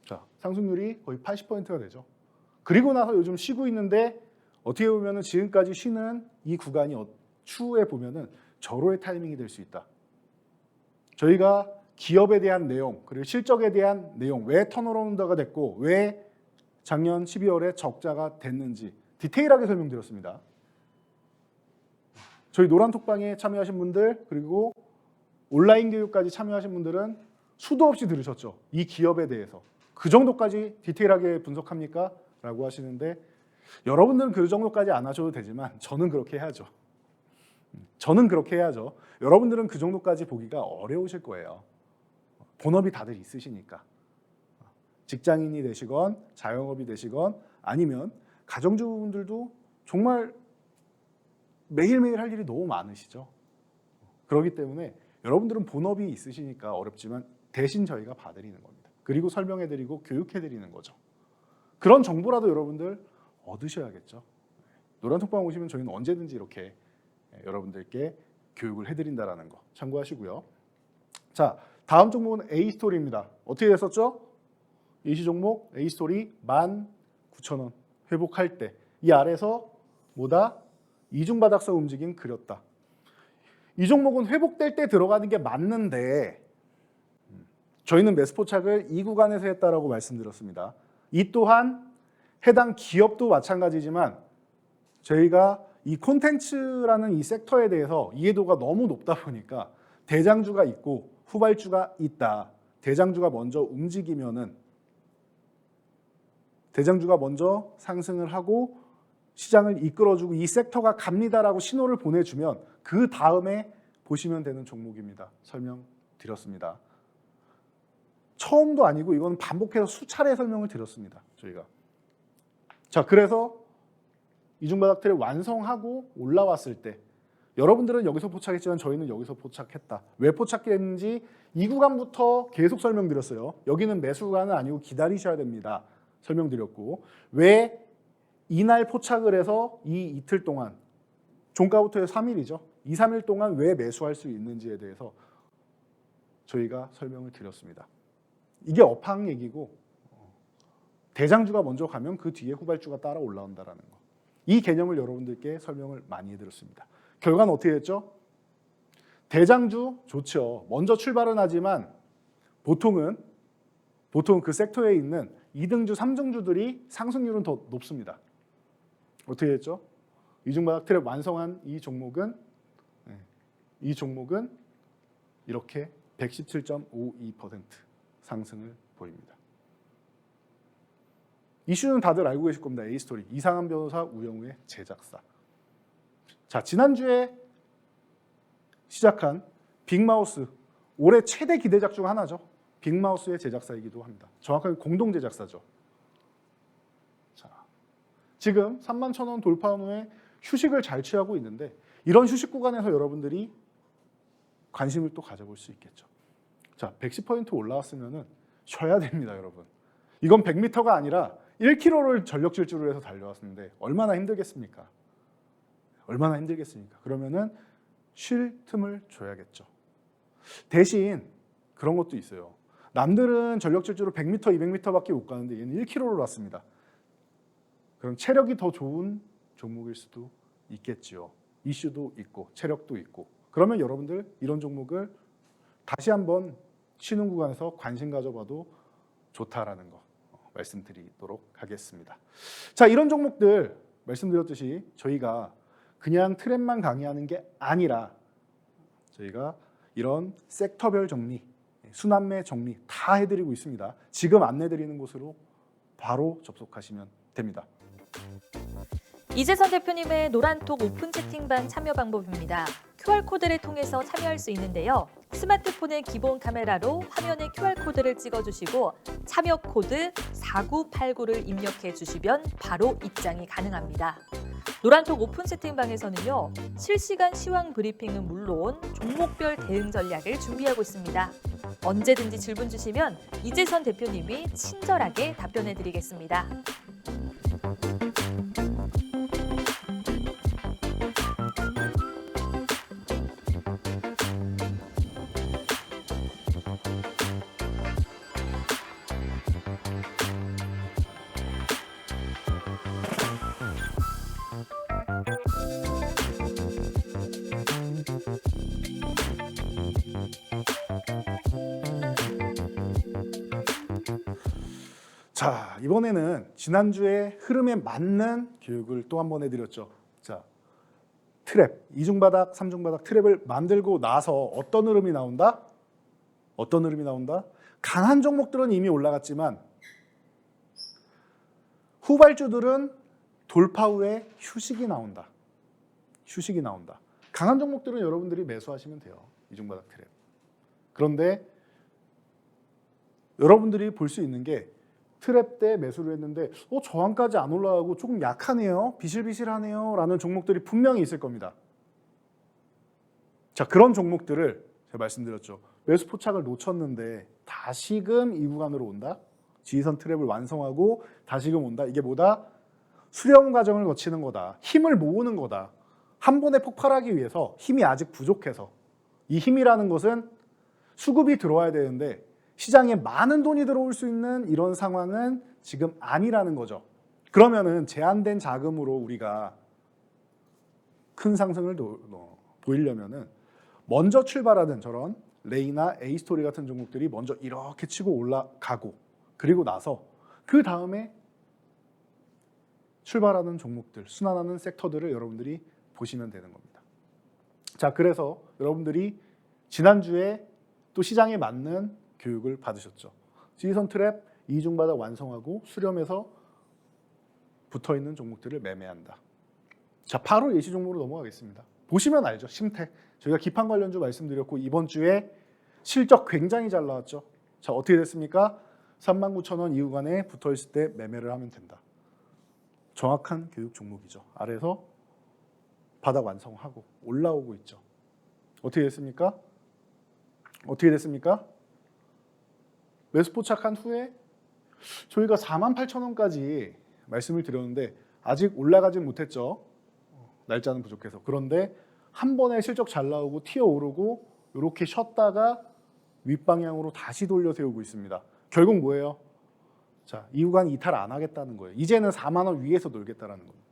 [SPEAKER 1] 자, 상승률이 거의 80%가 되죠. 그리고 나서 요즘 쉬고 있는데 어떻게 보면은 지금까지 쉬는 이 구간이 추후에 보면은 절호의 타이밍이 될 수 있다. 저희가 기업에 대한 내용 그리고 실적에 대한 내용 왜 턴어라운드가 됐고 왜 작년 12월에 적자가 됐는지 디테일하게 설명드렸습니다. 저희 노란톡방에 참여하신 분들 그리고 온라인 교육까지 참여하신 분들은 수도 없이 들으셨죠. 이 기업에 대해서. 그 정도까지 디테일하게 분석합니까? 라고 하시는데 여러분들은 그 정도까지 안 하셔도 되지만 저는 그렇게 해야죠. 여러분들은 그 정도까지 보기가 어려우실 거예요. 본업이 다들 있으시니까. 직장인이 되시건 자영업이 되시건 아니면 가정주부분들도 정말 매일매일 할 일이 너무 많으시죠. 그렇기 때문에 여러분들은 본업이 있으시니까 어렵지만 대신 저희가 봐드리는 겁니다. 그리고 설명해드리고 교육해드리는 거죠. 그런 정보라도 여러분들 얻으셔야겠죠. 노란톡방 오시면 저희는 언제든지 이렇게 여러분들께 교육을 해드린다는 거 참고하시고요. 자, 다음 종목은 A스토리입니다. 어떻게 됐었죠? 예시 종목 A스토리 19,000원 회복할 때 이 아래서 뭐다? 이중바닥성 움직임 그렸다. 이 종목은 회복될 때 들어가는 게 맞는데 저희는 매수 포착을 이 구간에서 했다라고 말씀드렸습니다. 이 또한 해당 기업도 마찬가지지만 저희가 이 콘텐츠라는 이 섹터에 대해서 이해도가 너무 높다 보니까 대장주가 있고 후발주가 있다. 대장주가 먼저 움직이면은 대장주가 먼저 상승을 하고 시장을 이끌어주고 이 섹터가 갑니다라고 신호를 보내주면 그 다음에 보시면 되는 종목입니다. 설명드렸습니다. 처음도 아니고 이건 반복해서 수차례 설명을 드렸습니다. 저희가. 자, 그래서 이중바닥 트랩 완성하고 올라왔을 때 여러분들은 여기서 포착했지만 저희는 여기서 포착했다. 왜 포착했는지 이 구간부터 계속 설명드렸어요. 여기는 매수 구간은 아니고 기다리셔야 됩니다. 설명드렸고 왜 이날 포착을 해서 이 이틀 동안 종가부터 해서 3일이죠. 2, 3일 동안 왜 매수할 수 있는지에 대해서 저희가 설명을 드렸습니다. 이게 업황 얘기고 대장주가 먼저 가면 그 뒤에 후발주가 따라 올라온다는 거. 이 개념을 여러분들께 설명을 많이 해드렸습니다. 결과는 어떻게 됐죠? 대장주 좋죠. 먼저 출발은 하지만 보통은 그 섹터에 있는 2등주, 3등주들이 상승률은 더 높습니다. 어떻게 됐죠? 이중바닥 트랩 완성한 이 종목은 이렇게 117.52% 상승을 보입니다. 이슈는 다들 알고 계실 겁니다. A스토리, 이상한 변호사 우영우의 제작사. 자, 지난주에 시작한 빅마우스, 올해 최대 기대작 중 하나죠. 빅마우스의 제작사이기도 합니다. 정확하게 공동 제작사죠. 자, 지금 31,000원 돌파한 후에 휴식을 잘 취하고 있는데 이런 휴식 구간에서 여러분들이 관심을 또 가져볼 수 있겠죠. 자, 110포인트 올라왔으면 쉬어야 됩니다, 여러분. 이건 100m가 아니라 1km를 전력 질주를 해서 달려왔는데 얼마나 힘들겠습니까? 얼마나 힘들겠습니까? 그러면은 쉴 틈을 줘야겠죠. 대신 그런 것도 있어요. 남들은 전력 질주로 100m, 200m밖에 못 가는데 얘는 1km를 왔습니다. 그럼 체력이 더 좋은 종목일 수도 있겠지요. 이슈도 있고 체력도 있고. 그러면 여러분들 이런 종목을 다시 한번 쉬는 구간에서 관심 가져봐도 좋다라는 거 말씀드리도록 하겠습니다. 자, 이런 종목들 말씀드렸듯이 저희가 그냥 트렌드만 강의하는 게 아니라 저희가 이런 섹터별 정리, 순환매 정리 다 해드리고 있습니다. 지금 안내드리는 곳으로 바로 접속하시면 됩니다.
[SPEAKER 2] 이재선 대표님의 노란톡 오픈 채팅방 참여 방법입니다. QR코드를 통해서 참여할 수 있는데요. 스마트폰의 기본 카메라로 화면에 QR코드를 찍어주시고 참여 코드 4989를 입력해 주시면 바로 입장이 가능합니다. 노란톡 오픈 채팅방에서는요. 실시간 시황 브리핑은 물론 종목별 대응 전략을 준비하고 있습니다. 언제든지 질문 주시면 이재선 대표님이 친절하게 답변해 드리겠습니다.
[SPEAKER 1] 자, 이번에는 지난주에 흐름에 맞는 교육을 또 한 번 해드렸죠. 자, 트랩, 이중바닥, 삼중바닥 트랩을 만들고 나서 어떤 흐름이 나온다? 어떤 흐름이 나온다? 강한 종목들은 이미 올라갔지만 후발주들은 돌파 후에 휴식이 나온다. 휴식이 나온다. 강한 종목들은 여러분들이 매수하시면 돼요. 이중바닥 트랩. 그런데 여러분들이 볼 수 있는 게 트랩 때 매수를 했는데 저항까지 안 올라가고 조금 약하네요. 비실비실하네요. 라는 종목들이 분명히 있을 겁니다. 자, 그런 종목들을 제가 말씀드렸죠. 매수 포착을 놓쳤는데 다시금 이 구간으로 온다. 지지선 트랩을 완성하고 다시금 온다. 이게 뭐다? 수렴 과정을 거치는 거다. 힘을 모으는 거다. 한 번에 폭발하기 위해서 힘이 아직 부족해서 이 힘이라는 것은 수급이 들어와야 되는데 시장에 많은 돈이 들어올 수 있는 이런 상황은 지금 아니라는 거죠. 그러면은 제한된 자금으로 우리가 큰 상승을 보이려면은 먼저 출발하는 저런 레이나 A스토리 같은 종목들이 먼저 이렇게 치고 올라가고 그리고 나서 그 다음에 출발하는 종목들, 순환하는 섹터들을 여러분들이 보시면 되는 겁니다. 자, 그래서 여러분들이 지난주에 또 시장에 맞는 교육을 받으셨죠. 지지선 트랩, 이중바닥 완성하고 수렴해서 붙어있는 종목들을 매매한다. 자, 바로 예시 종목으로 넘어가겠습니다. 보시면 알죠. 심태. 저희가 기판 관련주 말씀드렸고 이번 주에 실적 굉장히 잘 나왔죠. 자, 어떻게 됐습니까? 39,000원 이후 간에 붙어있을 때 매매를 하면 된다. 정확한 교육 종목이죠. 아래에서 바닥 완성하고 올라오고 있죠. 어떻게 됐습니까? 어떻게 됐습니까? 매수 포착한 후에 저희가 48,000원까지 말씀을 드렸는데 아직 올라가진 못했죠. 날짜는 부족해서. 그런데 한 번에 실적 잘 나오고 튀어오르고 이렇게 쉬었다가 윗방향으로 다시 돌려 세우고 있습니다. 결국 뭐예요? 자, 이 구간 이탈 안 하겠다는 거예요. 이제는 4만 원 위에서 놀겠다라는 겁니다.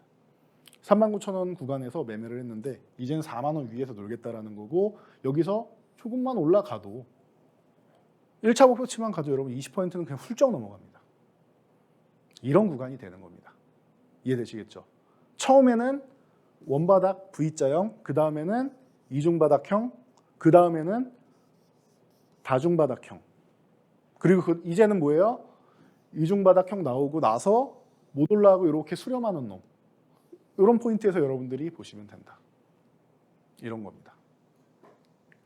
[SPEAKER 1] 39,000원 구간에서 매매를 했는데 이제는 4만 원 위에서 놀겠다라는 거고 여기서 조금만 올라가도 1차 목표치만 가도 여러분 20%는 그냥 훌쩍 넘어갑니다. 이런 구간이 되는 겁니다. 이해되시겠죠? 처음에는 원바닥 V자형, 그 다음에는 이중바닥형, 그 다음에는 다중바닥형. 그리고 이제는 뭐예요? 이중바닥형 나오고 나서 못 올라가고 이렇게 수렴하는 놈. 이런 포인트에서 여러분들이 보시면 된다. 이런 겁니다.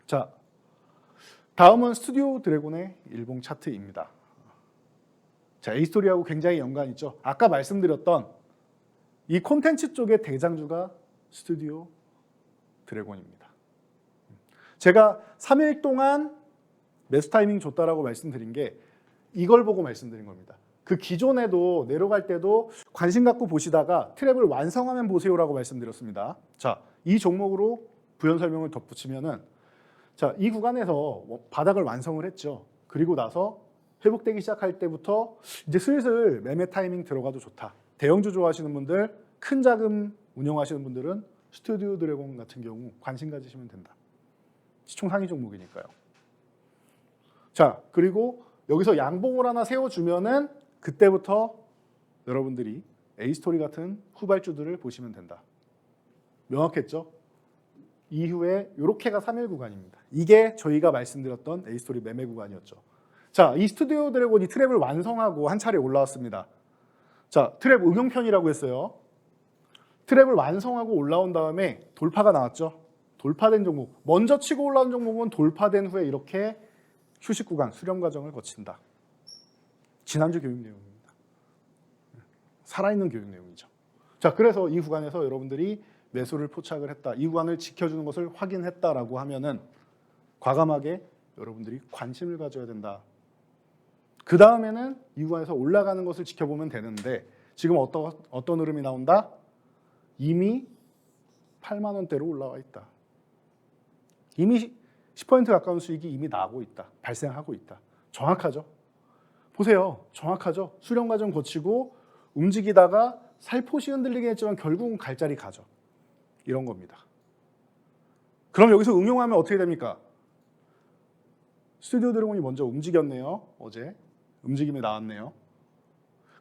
[SPEAKER 1] 자, 다음은 스튜디오 드래곤의 일봉 차트입니다. 자, A스토리하고 굉장히 연관 있죠. 아까 말씀드렸던 이 콘텐츠 쪽의 대장주가 스튜디오 드래곤입니다. 제가 3일 동안 매수 타이밍 줬다라고 말씀드린 게 이걸 보고 말씀드린 겁니다. 그 기존에도 내려갈 때도 관심 갖고 보시다가 트랩을 완성하면 보세요라고 말씀드렸습니다. 자, 이 종목으로 부연 설명을 덧붙이면은 자, 이 구간에서 바닥을 완성을 했죠. 그리고 나서 회복되기 시작할 때부터 이제 슬슬 매매 타이밍 들어가도 좋다. 대형주 좋아하시는 분들, 큰 자금 운영하시는 분들은 스튜디오 드래곤 같은 경우 관심 가지시면 된다. 시총 상위 종목이니까요. 자, 그리고 여기서 양봉을 하나 세워주면은 그때부터 여러분들이 A스토리 같은 후발주들을 보시면 된다. 명확했죠? 이후에 이렇게가 3일 구간입니다. 이게 저희가 말씀드렸던 A스토리 매매 구간이었죠. 자, 이 스튜디오 드래곤이 트랩을 완성하고 한 차례 올라왔습니다. 자, 트랩 응용편이라고 했어요. 트랩을 완성하고 올라온 다음에 돌파가 나왔죠. 돌파된 종목. 먼저 치고 올라온 종목은 돌파된 후에 이렇게 휴식 구간, 수렴 과정을 거친다. 지난주 교육 내용입니다. 살아있는 교육 내용이죠. 자, 그래서 이 구간에서 여러분들이 매수를 포착을 했다. 이 구간을 지켜주는 것을 확인했다라고 하면은 과감하게 여러분들이 관심을 가져야 된다. 그 다음에는 이 구간에서 올라가는 것을 지켜보면 되는데 지금 어떤 흐름이 나온다? 이미 8만 원대로 올라와 있다. 이미 10% 가까운 수익이 이미 나고 있다. 발생하고 있다. 정확하죠? 보세요. 정확하죠? 수렴 과정 거치고 움직이다가 살포시 흔들리긴 했지만 결국은 갈 자리 가죠. 이런 겁니다. 그럼 여기서 응용하면 어떻게 됩니까? 스튜디오 드래곤이 먼저 움직였네요. 어제 움직임이 나왔네요.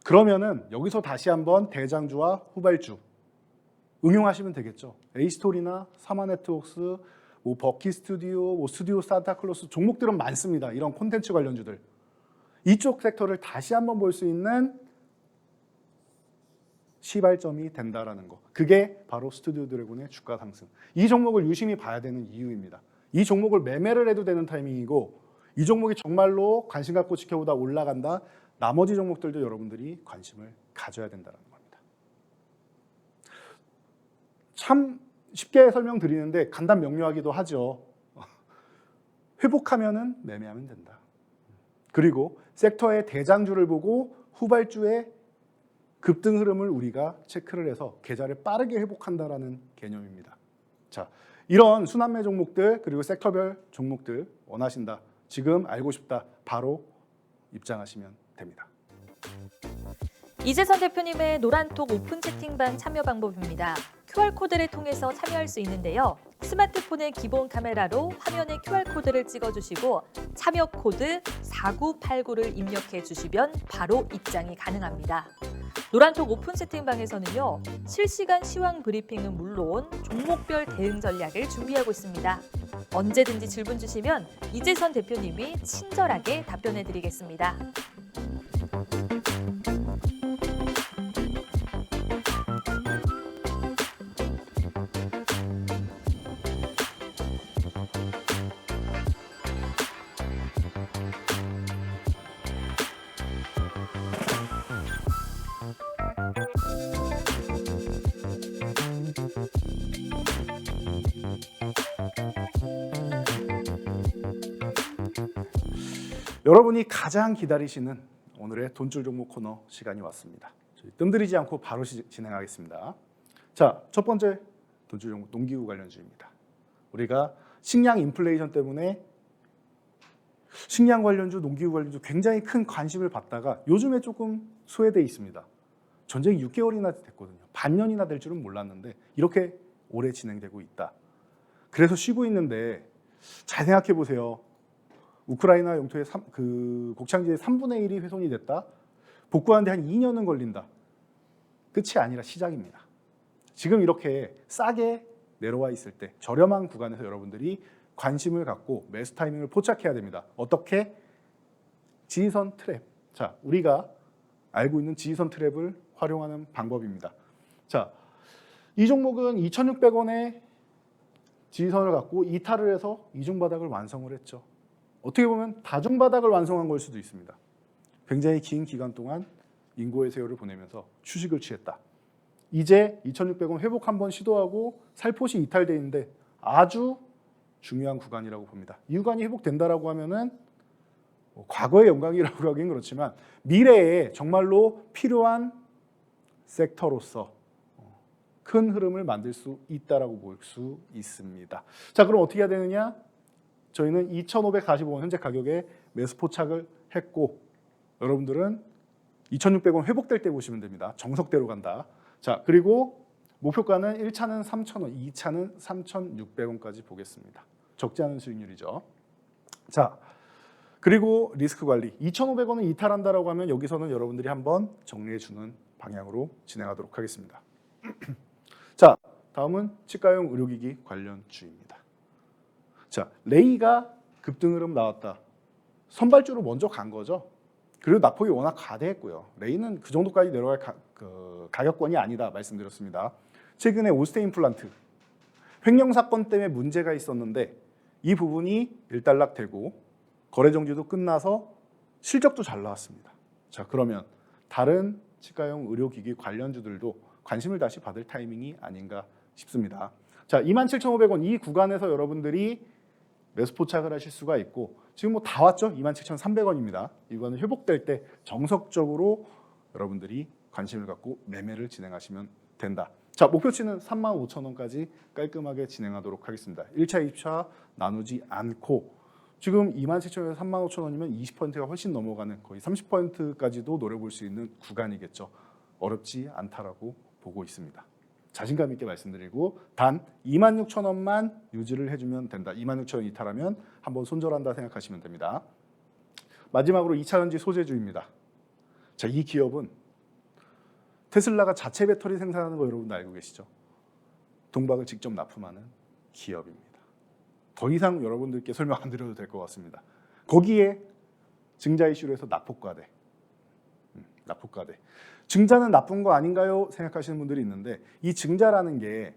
[SPEAKER 1] 그러면은 여기서 다시 한번 대장주와 후발주 응용하시면 되겠죠. A스토리나 사마네트웍스, 뭐 버키 스튜디오, 뭐 스튜디오 산타클로스 종목들은 많습니다. 이런 콘텐츠 관련주들. 이쪽 섹터를 다시 한번 볼 수 있는 시발점이 된다라는 거. 그게 바로 스튜디오 드래곤의 주가 상승. 이 종목을 유심히 봐야 되는 이유입니다. 이 종목을 매매를 해도 되는 타이밍이고 이 종목이 정말로 관심 갖고 지켜보다 올라간다. 나머지 종목들도 여러분들이 관심을 가져야 된다는 겁니다. 참 쉽게 설명드리는데 간단 명료하기도 하죠. 회복하면은 매매하면 된다. 그리고 섹터의 대장주를 보고 후발주의 급등 흐름을 우리가 체크를 해서 계좌를 빠르게 회복한다라는 개념입니다. 자, 이런 순환매 종목들 그리고 섹터별 종목들 원하신다. 지금 알고 싶다. 바로 입장하시면 됩니다.
[SPEAKER 2] 이재선 대표님의 노란톡 오픈 채팅방 참여 방법입니다. QR코드를 통해서 참여할 수 있는데요. 스마트폰의 기본 카메라로 화면에 QR코드를 찍어주시고 참여 코드 4989를 입력해 주시면 바로 입장이 가능합니다. 노란톡 오픈 채팅방에서는요. 실시간 시황 브리핑은 물론 종목별 대응 전략을 준비하고 있습니다. 언제든지 질문 주시면 이재선 대표님이 친절하게 답변해 드리겠습니다.
[SPEAKER 1] 여러분이 가장 기다리시는 오늘의 돈줄 종목 코너 시간이 왔습니다. 저희 뜸들이지 않고 바로 진행하겠습니다. 자, 첫 번째 돈줄 종목 농기구 관련주입니다. 우리가 식량 인플레이션 때문에 식량 관련주, 농기구 관련주 굉장히 큰 관심을 받다가 요즘에 조금 소외되어 있습니다. 전쟁이 6개월이나 됐거든요. 반년이나 될 줄은 몰랐는데 이렇게 오래 진행되고 있다. 그래서 쉬고 있는데 잘 생각해 보세요. 우크라이나 영토의 곡창지의 3분의 1이 훼손이 됐다. 복구하는데 한 2년은 걸린다. 끝이 아니라 시작입니다. 지금 이렇게 싸게 내려와 있을 때 저렴한 구간에서 여러분들이 관심을 갖고 매수 타이밍을 포착해야 됩니다. 어떻게? 지지선 트랩. 자, 우리가 알고 있는 지지선 트랩을 활용하는 방법입니다. 자, 이 종목은 2,600원에 지지선을 갖고 이탈을 해서 이중바닥을 완성을 했죠. 어떻게 보면 다중바닥을 완성한 걸 수도 있습니다. 굉장히 긴 기간 동안 인고의 세월을 보내면서 휴식을 취했다. 이제 2,600원 회복 한번 시도하고 살포시 이탈돼 있는데 아주 중요한 구간이라고 봅니다. 이 구간이 회복된다라고 하면은 과거의 영광이라고 하긴 그렇지만 미래에 정말로 필요한 섹터로서 큰 흐름을 만들 수 있다라고 볼 수 있습니다. 자, 그럼 어떻게 해야 되느냐? 저희는 2,545원 현재 가격에 매수 포착을 했고 여러분들은 2,600원 회복될 때 보시면 됩니다. 정석대로 간다. 자, 그리고 목표가는 1차는 3,000원, 2차는 3,600원까지 보겠습니다. 적지 않은 수익률이죠. 자, 그리고 리스크 관리. 2,500원을 이탈한다라고 하면 여기서는 여러분들이 한번 정리해 주는 방향으로 진행하도록 하겠습니다. 자, 다음은 치과용 의료기기 관련주입니다. 자, 레이가 급등 흐름 나왔다. 선발주로 먼저 간 거죠. 그리고 낙폭이 워낙 과대했고요. 레이는 그 정도까지 내려갈 가격권이 아니다 말씀드렸습니다. 최근에 오스테 임플란트 횡령 사건 때문에 문제가 있었는데 이 부분이 일단락되고 거래 정지도 끝나서 실적도 잘 나왔습니다. 자, 그러면 다른 치과용 의료기기 관련주들도 관심을 다시 받을 타이밍이 아닌가 싶습니다. 자, 27,500원 이 구간에서 여러분들이 매수 포착을 하실 수가 있고 지금 뭐 다 왔죠? 27,300원입니다. 이 구간은 회복될 때 정석적으로 여러분들이 관심을 갖고 매매를 진행하시면 된다. 자, 목표치는 35,000원까지 깔끔하게 진행하도록 하겠습니다. 1차, 2차 나누지 않고 지금 27,000원에서 35,000원이면 20%가 훨씬 넘어가는 거의 30%까지도 노려볼 수 있는 구간이겠죠. 어렵지 않다라고 보고 있습니다. 자신감 있게 말씀드리고 단 26,000원만 유지를 해주면 된다. 26,000원 이탈하면 한번 손절한다 생각하시면 됩니다. 마지막으로 2차전지 소재주입니다. 자, 이 기업은 테슬라가 자체 배터리 생산하는 거 여러분도 알고 계시죠? 동박을 직접 납품하는 기업입니다. 더 이상 여러분들께 설명 안 드려도 될 것 같습니다. 거기에 증자 이슈로 해서 납폭과대. 증자는 나쁜 거 아닌가요? 생각하시는 분들이 있는데 이 증자라는 게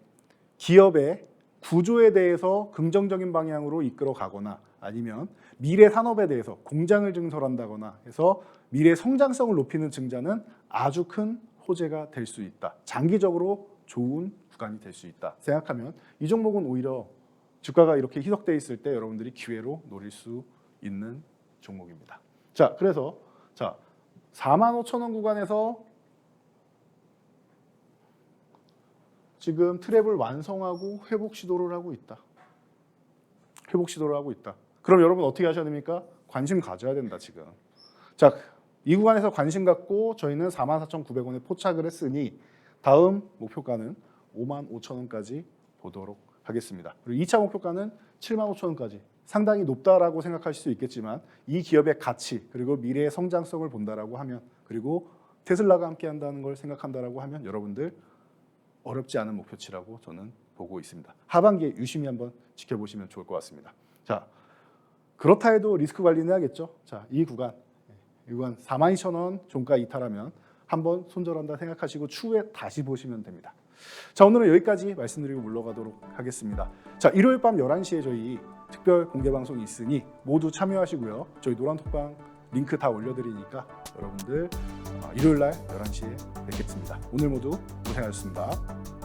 [SPEAKER 1] 기업의 구조에 대해서 긍정적인 방향으로 이끌어 가거나 아니면 미래 산업에 대해서 공장을 증설한다거나 해서 미래 성장성을 높이는 증자는 아주 큰 호재가 될 수 있다. 장기적으로 좋은 구간이 될 수 있다 생각하면 이 종목은 오히려 주가가 이렇게 희석되어 있을 때 여러분들이 기회로 노릴 수 있는 종목입니다. 자, 그래서 45,000원 구간에서 지금 트랩을 완성하고 회복 시도를 하고 있다. 그럼 여러분 어떻게 하셔야 됩니까? 관심 가져야 된다 지금. 자, 이 구간에서 관심 갖고 저희는 44,900원에 포착을 했으니 다음 목표가는 55,000원까지 보도록 하겠습니다. 그리고 2차 목표가는 75,000원까지. 상당히 높다라고 생각하실 수 있겠지만 이 기업의 가치 그리고 미래의 성장성을 본다라고 하면 그리고 테슬라가 함께 한다는 걸 생각한다라고 하면 여러분들 어렵지 않은 목표치라고 저는 보고 있습니다. 하반기에 유심히 한번 지켜보시면 좋을 것 같습니다. 자, 그렇다 해도 리스크 관리는 해야겠죠. 자, 이 구간 42,000원 종가 이탈하면 한번 손절한다 생각하시고 추후에 다시 보시면 됩니다. 자, 오늘은 여기까지 말씀드리고 물러가도록 하겠습니다. 자, 일요일 밤 11시에 저희 특별 공개 방송이 있으니 모두 참여하시고요. 저희 노란톡방 링크 다 올려드리니까 여러분들 일요일 날 11시에 뵙겠습니다. 오늘 모두 고생하셨습니다.